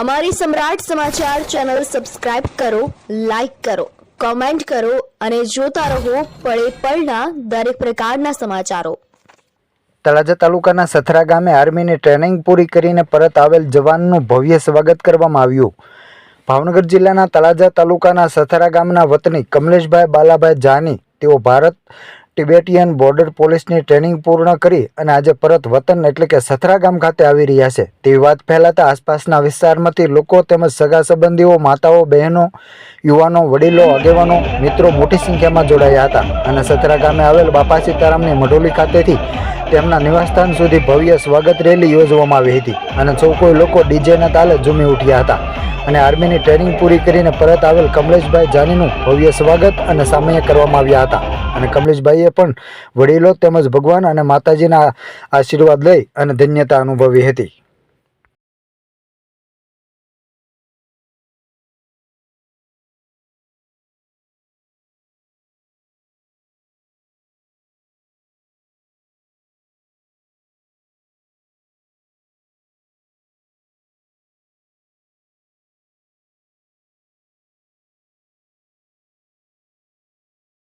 અમારી સમ્રાટ સમાચાર ચેનલ સબસ્ક્રાઇબ કરો, લાઈક કરો, કોમેન્ટ કરો અને જોતા રહો પળે પળના દરેક પ્રકારના સમાચારો। તળાજા તાલુકાના સથરા ગામે આર્મીની ટ્રેનિંગ પૂરી કરીને પરત આવેલ જવાનનું ભવ્ય સ્વાગત કરવામાં આવ્યું। ભાવનગર જિલ્લાના તળાજા તાલુકાના સથરા ગામના વતની કમલેશભાઈ બાલાભાઈ જાની તેઓ ભારત તિબેટિયન બોર્ડર પોલીસની ટ્રેનિંગ પૂર્ણ કરી અને આજે પરત વતન એટલે કે સથરા ગામ ખાતે આવી રહ્યા છે તેવી વાત ફેલાતા આસપાસના વિસ્તારમાંથી લોકો તેમજ સગા સંબંધીઓ, માતાઓ, બહેનો, યુવાનો, વડીલો, આગેવાનો, મિત્રો મોટી સંખ્યામાં જોડાયા હતા અને સથરા ગામે આવેલ બાપા સીતારામની મઢોલી ખાતેથી તેમના નિવાસસ્થાન સુધી ભવ્ય સ્વાગત રેલી યોજવામાં આવી હતી અને સૌ કોઈ લોકો ડીજેના તાલે ઝૂમી ઉઠ્યા હતા અને આર્મીની ટ્રેનિંગ પૂરી કરીને પરત આવેલ કમલેશભાઈ જાનીનું ભવ્ય સ્વાગત અને સામૈયા કરવામાં આવ્યા હતા અને કમલેશભાઈએ પણ વડીલો તેમજ ભગવાન અને માતાજીના આશીર્વાદ લઈ અને ધન્યતા અનુભવી હતી।